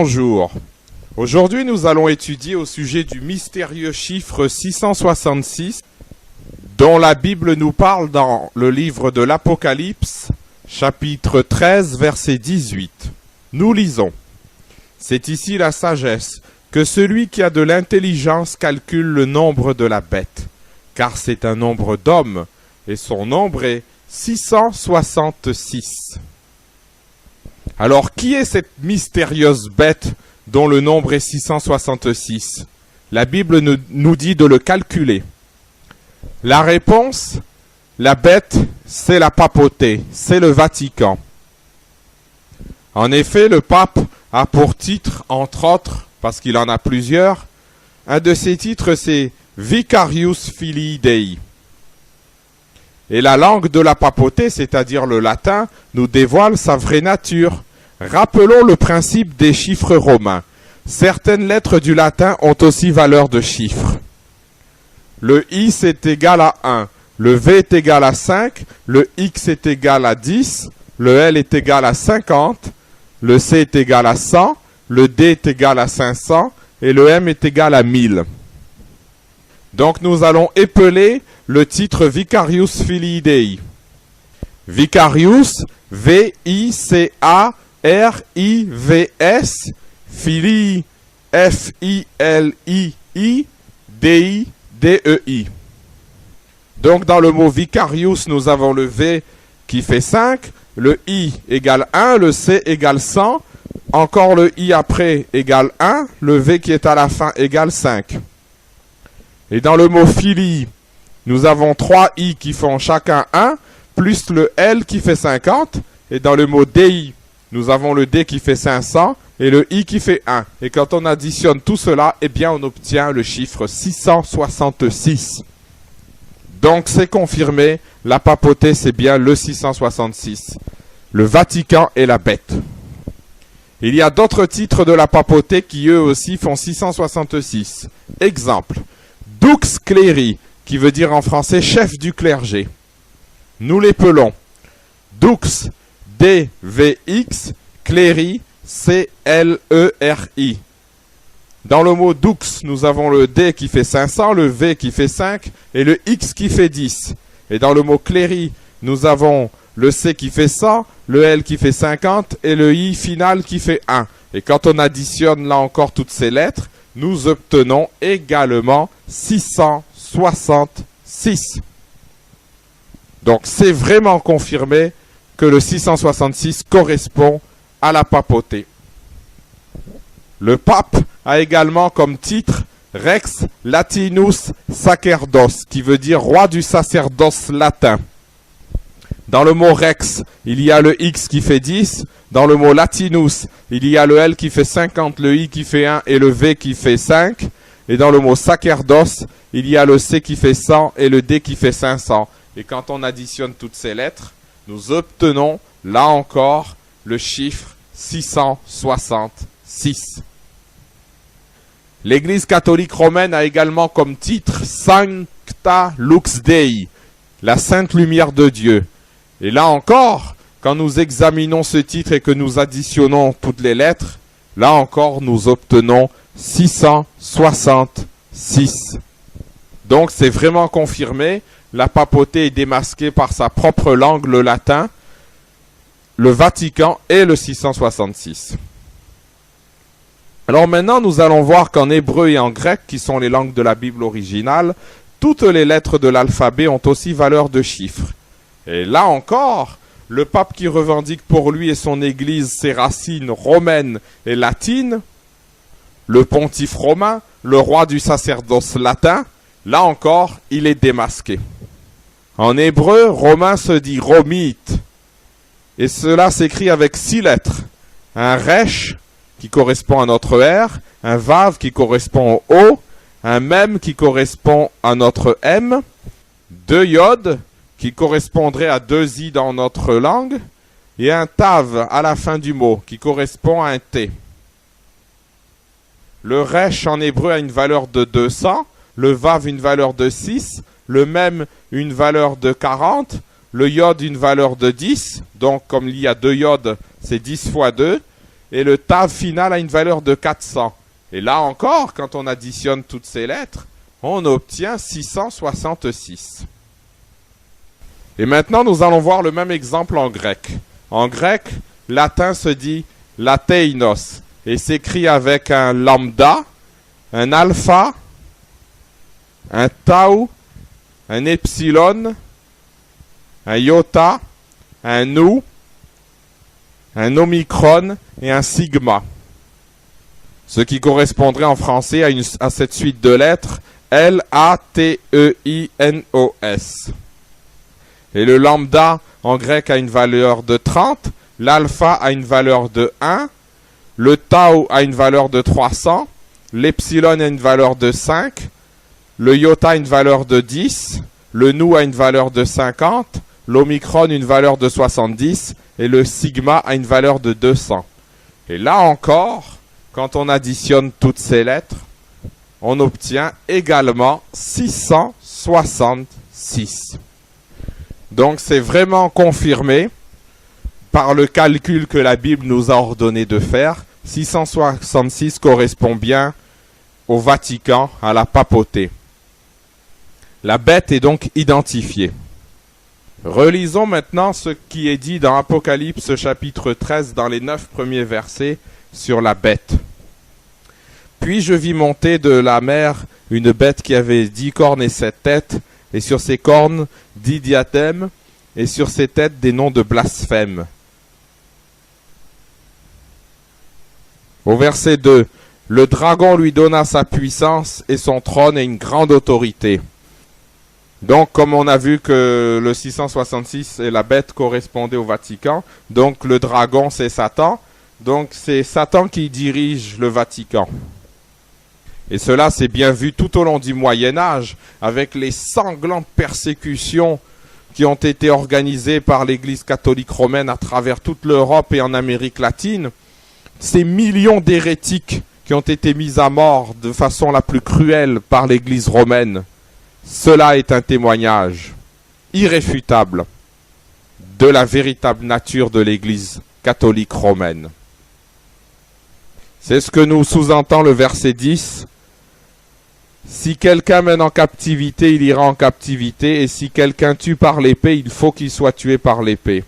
Bonjour. Aujourd'hui, nous allons étudier au sujet du mystérieux chiffre 666 dont la Bible nous parle dans le livre de l'Apocalypse, chapitre 13, verset 18. Nous lisons. C'est ici la sagesse, que celui qui a de l'intelligence calcule le nombre de la bête, car c'est un nombre d'hommes, et son nombre est 666. Alors, qui est cette mystérieuse bête dont le nombre est 666? La Bible nous dit de le calculer. La réponse, la bête, c'est la papauté, c'est le Vatican. En effet, le pape a pour titre, entre autres, parce qu'il en a plusieurs, un de ses titres, c'est Vicarius Filii Dei. Et la langue de la papauté, c'est-à-dire le latin, nous dévoile sa vraie nature. Rappelons le principe des chiffres romains. Certaines lettres du latin ont aussi valeur de chiffres. Le I est égal à 1, le V est égal à 5, le X est égal à 10, le L est égal à 50, le C est égal à 100, le D est égal à 500 et le M est égal à 1000. Donc nous allons épeler le titre Vicarius Filii Dei. Vicarius, V-I-C-A-R-I-V-S, Filii, F-I-L-I-I, Dei, D-E-I. Donc dans le mot Vicarius, nous avons le V qui fait 5, le I égale 1, le C égale 100, encore le I après égale 1, le V qui est à la fin égale 5. Et dans le mot Filii, nous avons 3 I qui font chacun 1, plus le L qui fait 50. Et dans le mot Dei, nous avons le D qui fait 500 et le I qui fait 1. Et quand on additionne tout cela, eh bien on obtient le chiffre 666. Donc c'est confirmé, la papauté c'est bien le 666. Le Vatican est la bête. Il y a d'autres titres de la papauté qui eux aussi font 666. Exemple, Dux Cleri, qui veut dire en français chef du clergé. Nous l'épelons. Dux, D-V-X, Cleri, C-L-E-R-I. Dans le mot Dux, nous avons le D qui fait 500, le V qui fait 5 et le X qui fait 10. Et dans le mot Cleri, nous avons le C qui fait 100, le L qui fait 50 et le I final qui fait 1. Et quand on additionne là encore toutes ces lettres, nous obtenons également 666. Donc c'est vraiment confirmé que le 666 correspond à la papauté. Le pape a également comme titre Rex Latinus Sacerdos, qui veut dire roi du sacerdoce latin. Dans le mot Rex, il y a le X qui fait 10. Dans le mot Latinus, il y a le L qui fait 50, le I qui fait 1 et le V qui fait 5. Et dans le mot Sacerdos, il y a le C qui fait 100 et le D qui fait 500. Et quand on additionne toutes ces lettres, nous obtenons, là encore, le chiffre 666. L'Église catholique romaine a également comme titre Sancta Lux Dei, la sainte lumière de Dieu. Et là encore, quand nous examinons ce titre et que nous additionnons toutes les lettres, là encore nous obtenons 666. Donc c'est vraiment confirmé, la papauté est démasquée par sa propre langue, le latin, le Vatican et le 666. Alors maintenant, nous allons voir qu'en hébreu et en grec, qui sont les langues de la Bible originale, toutes les lettres de l'alphabet ont aussi valeur de chiffres. Et là encore, le pape qui revendique pour lui et son église ses racines romaines et latines, le pontife romain, le roi du sacerdoce latin, là encore, il est démasqué. En hébreu, romain se dit romite. Et cela s'écrit avec 6 lettres. Un resh qui correspond à notre R, un vav qui correspond au O, un mem qui correspond à notre M, 2 yod qui correspondrait à 2 i dans notre langue, et un tav à la fin du mot qui correspond à un T. Le resh en hébreu a une valeur de 200, le vav une valeur de 6, le mem une valeur de 40, le yod une valeur de 10, donc comme il y a 2 yods, c'est 10 fois 2, et le tav final a une valeur de 400. Et là encore, quand on additionne toutes ces lettres, on obtient 666. Et maintenant, nous allons voir le même exemple en grec. En grec, latin se dit lateinos et s'écrit avec un lambda, un alpha, un tau, un epsilon, un iota, un nu, un omicron et un sigma. Ce qui correspondrait en français à cette suite de lettres L-A-T-E-I-N-O-S. Et le lambda en grec a une valeur de 30, l'alpha a une valeur de 1, le tau a une valeur de 300, l'epsilon a une valeur de 5, le iota a une valeur de 10, le nu a une valeur de 50, l'omicron une valeur de 70 et le sigma a une valeur de 200. Et là encore, quand on additionne toutes ces lettres, on obtient également 666. Donc c'est vraiment confirmé par le calcul que la Bible nous a ordonné de faire. 666 correspond bien au Vatican, à la papauté. La bête est donc identifiée. Relisons maintenant ce qui est dit dans Apocalypse chapitre 13 dans les 9 premiers versets sur la bête. Puis je vis monter de la mer une bête qui avait 10 cornes et 7 têtes, et sur ses cornes 10 diadèmes, et sur ses têtes des noms de blasphème. Au verset 2, le dragon lui donna sa puissance et son trône et une grande autorité. Donc, comme on a vu que le 666 et la bête correspondaient au Vatican, donc le dragon c'est Satan, donc c'est Satan qui dirige le Vatican. Et cela s'est bien vu tout au long du Moyen-Âge, avec les sanglantes persécutions qui ont été organisées par l'Église catholique romaine à travers toute l'Europe et en Amérique latine. Ces millions d'hérétiques qui ont été mis à mort de façon la plus cruelle par l'Église romaine. Cela est un témoignage irréfutable de la véritable nature de l'Église catholique romaine. C'est ce que nous sous-entend le verset 10. Si quelqu'un mène en captivité, il ira en captivité, et si quelqu'un tue par l'épée, il faut qu'il soit tué par l'épée.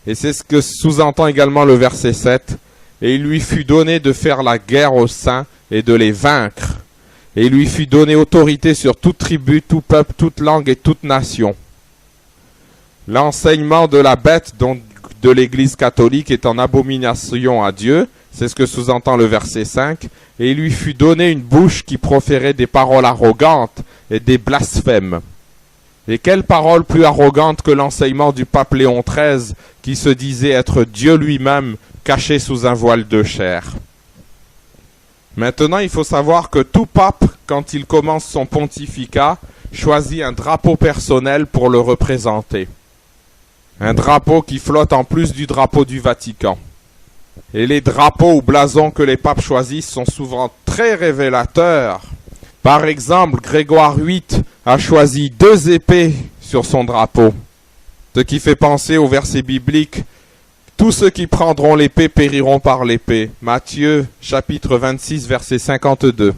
Et c'est ce que sous-entend également le verset 7. Et il lui fut donné de faire la guerre aux saints et de les vaincre. Et il lui fut donné autorité sur toute tribu, tout peuple, toute langue et toute nation. L'enseignement de la bête, donc de l'Église catholique, est en abomination à Dieu. C'est ce que sous-entend le verset 5. Et il lui fut donné une bouche qui proférait des paroles arrogantes et des blasphèmes. Et quelle parole plus arrogante que l'enseignement du pape Léon XIII, qui se disait être Dieu lui-même, caché sous un voile de chair. Maintenant, il faut savoir que tout pape, quand il commence son pontificat, choisit un drapeau personnel pour le représenter. Un drapeau qui flotte en plus du drapeau du Vatican. Et les drapeaux ou blasons que les papes choisissent sont souvent très révélateurs. Par exemple, Grégoire VIII a choisi 2 épées sur son drapeau. Ce qui fait penser au verset biblique « Tous ceux qui prendront l'épée périront par l'épée » Matthieu chapitre 26 verset 52.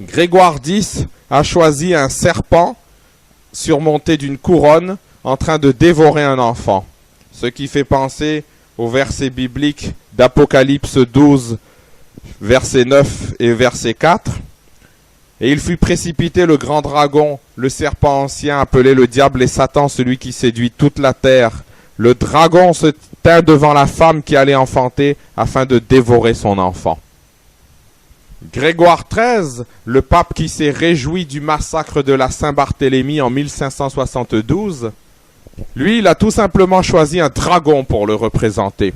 Grégoire X a choisi un serpent surmonté d'une couronne en train de dévorer un enfant. Ce qui fait penser au verset biblique d'Apocalypse 12 verset 9 et verset 4. Et il fut précipité le grand dragon, le serpent ancien appelé le diable et Satan, celui qui séduit toute la terre. Le dragon se tint devant la femme qui allait enfanter afin de dévorer son enfant. Grégoire XIII, le pape qui s'est réjoui du massacre de la Saint-Barthélemy en 1572, lui, il a tout simplement choisi un dragon pour le représenter.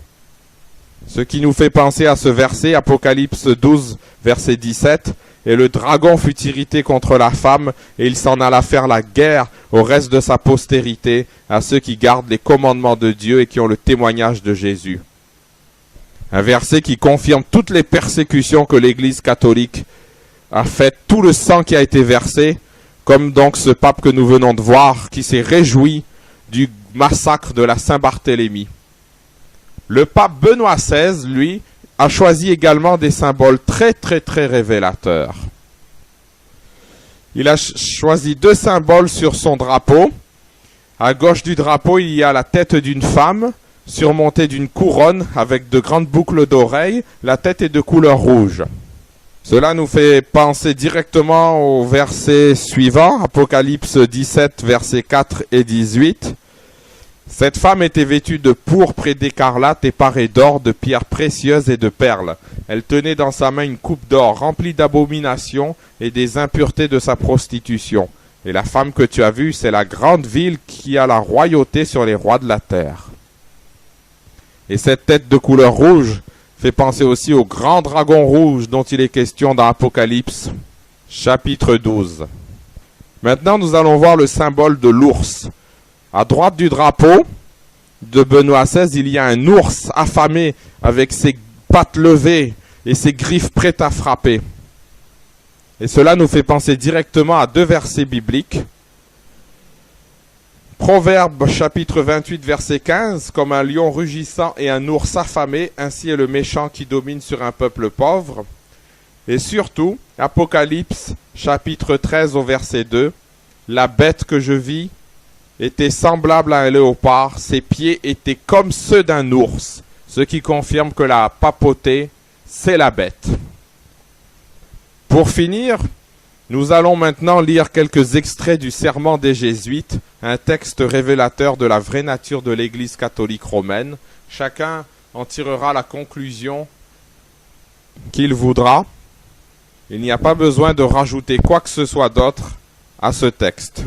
Ce qui nous fait penser à ce verset, Apocalypse 12, verset 17, « Et le dragon fut irrité contre la femme, et il s'en alla faire la guerre au reste de sa postérité, à ceux qui gardent les commandements de Dieu et qui ont le témoignage de Jésus. » Un verset qui confirme toutes les persécutions que l'Église catholique a faites, tout le sang qui a été versé, comme donc ce pape que nous venons de voir, qui s'est réjoui du massacre de la Saint-Barthélemy. Le pape Benoît XVI, lui, a choisi également des symboles très révélateurs. Il a choisi 2 symboles sur son drapeau. À gauche du drapeau, il y a la tête d'une femme, surmontée d'une couronne avec de grandes boucles d'oreilles. La tête est de couleur rouge. Cela nous fait penser directement au verset suivant, Apocalypse 17, versets 4 et 18. Cette femme était vêtue de pourpre et d'écarlate et parée d'or, de pierres précieuses et de perles. Elle tenait dans sa main une coupe d'or remplie d'abominations et des impuretés de sa prostitution. Et la femme que tu as vue, c'est la grande ville qui a la royauté sur les rois de la terre. Et cette tête de couleur rouge fait penser aussi au grand dragon rouge dont il est question dans Apocalypse, chapitre 12. Maintenant, nous allons voir le symbole de l'ours. À droite du drapeau de Benoît XVI, il y a un ours affamé avec ses pattes levées et ses griffes prêtes à frapper. Et cela nous fait penser directement à 2 versets bibliques. Proverbe chapitre 28 verset 15, comme un lion rugissant et un ours affamé, ainsi est le méchant qui domine sur un peuple pauvre. Et surtout, Apocalypse chapitre 13 au verset 2, la bête que je vis était semblable à un léopard, ses pieds étaient comme ceux d'un ours, ce qui confirme que la papauté, c'est la bête. Pour finir, nous allons maintenant lire quelques extraits du Serment des Jésuites, un texte révélateur de la vraie nature de l'Église catholique romaine. Chacun en tirera la conclusion qu'il voudra. Il n'y a pas besoin de rajouter quoi que ce soit d'autre à ce texte.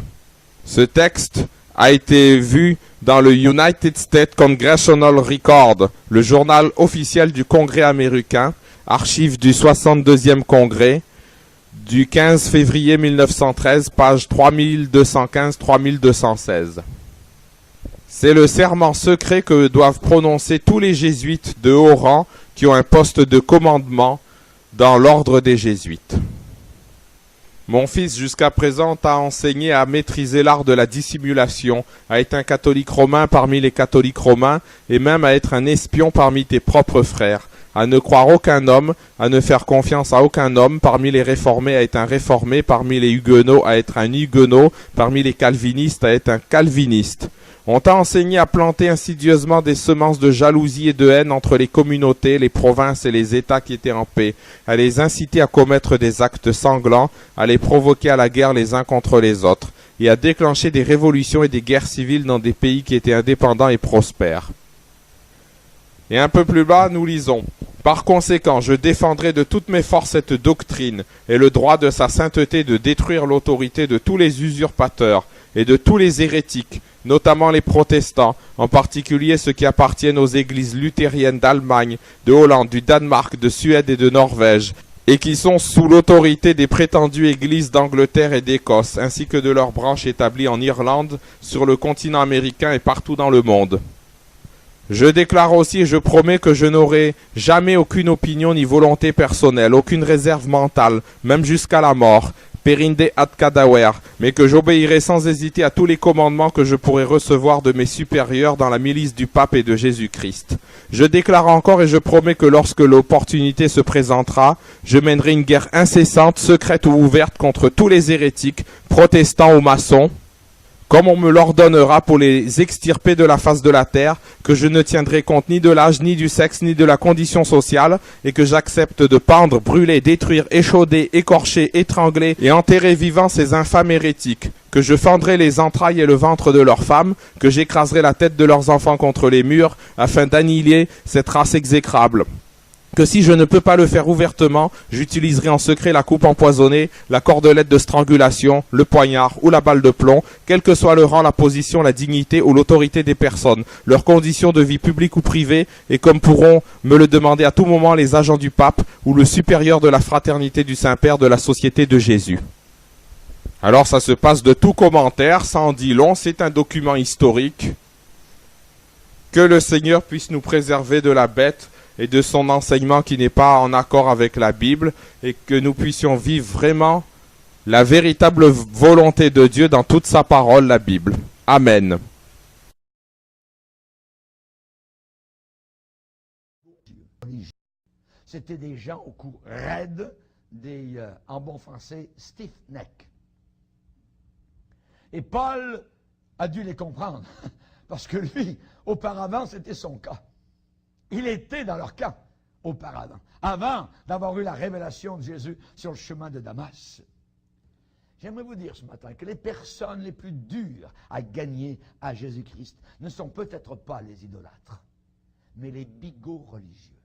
Ce texte a été vu dans le United States Congressional Record, le journal officiel du Congrès américain, archive du 62e Congrès, du 15 février 1913, page 3215-3216. C'est le serment secret que doivent prononcer tous les jésuites de haut rang qui ont un poste de commandement dans l'ordre des jésuites. Mon fils, jusqu'à présent, t'a enseigné à maîtriser l'art de la dissimulation, à être un catholique romain parmi les catholiques romains, et même à être un espion parmi tes propres frères, à ne croire aucun homme, à ne faire confiance à aucun homme, parmi les réformés à être un réformé, parmi les huguenots à être un huguenot, parmi les calvinistes à être un calviniste. On t'a enseigné à planter insidieusement des semences de jalousie et de haine entre les communautés, les provinces et les États qui étaient en paix, à les inciter à commettre des actes sanglants, à les provoquer à la guerre les uns contre les autres, et à déclencher des révolutions et des guerres civiles dans des pays qui étaient indépendants et prospères. Et un peu plus bas, nous lisons « Par conséquent, je défendrai de toutes mes forces cette doctrine et le droit de sa sainteté de détruire l'autorité de tous les usurpateurs et de tous les hérétiques, notamment les protestants, en particulier ceux qui appartiennent aux églises luthériennes d'Allemagne, de Hollande, du Danemark, de Suède et de Norvège, et qui sont sous l'autorité des prétendues églises d'Angleterre et d'Écosse, ainsi que de leurs branches établies en Irlande, sur le continent américain et partout dans le monde. Je déclare aussi et je promets que je n'aurai jamais aucune opinion ni volonté personnelle, aucune réserve mentale, même jusqu'à la mort, perinde ad cadaver, mais que j'obéirai sans hésiter à tous les commandements que je pourrai recevoir de mes supérieurs dans la milice du pape et de Jésus-Christ. Je déclare encore et je promets que lorsque l'opportunité se présentera, je mènerai une guerre incessante, secrète ou ouverte contre tous les hérétiques, protestants ou maçons, comme on me l'ordonnera pour les extirper de la face de la terre, que je ne tiendrai compte ni de l'âge, ni du sexe, ni de la condition sociale, et que j'accepte de pendre, brûler, détruire, échauder, écorcher, étrangler et enterrer vivants ces infâmes hérétiques, que je fendrai les entrailles et le ventre de leurs femmes, que j'écraserai la tête de leurs enfants contre les murs, afin d'annihiler cette race exécrable. Que si je ne peux pas le faire ouvertement, j'utiliserai en secret la coupe empoisonnée, la cordelette de strangulation, le poignard ou la balle de plomb, quel que soit le rang, la position, la dignité ou l'autorité des personnes, leurs conditions de vie publique ou privée, et comme pourront me le demander à tout moment les agents du pape ou le supérieur de la fraternité du Saint-Père de la Société de Jésus. Alors ça se passe de tout commentaire, ça en dit long, c'est un document historique. Que le Seigneur puisse nous préserver de la bête et de son enseignement qui n'est pas en accord avec la Bible, et que nous puissions vivre vraiment la véritable volonté de Dieu dans toute sa parole, la Bible. Amen. C'était des gens au cou raide, en bon français, stiff neck. Et Paul a dû les comprendre, parce que lui, auparavant, c'était son cas. Il était dans leur cas, auparavant, avant d'avoir eu la révélation de Jésus sur le chemin de Damas. J'aimerais vous dire ce matin que les personnes les plus dures à gagner à Jésus-Christ ne sont peut-être pas les idolâtres, mais les bigots religieux.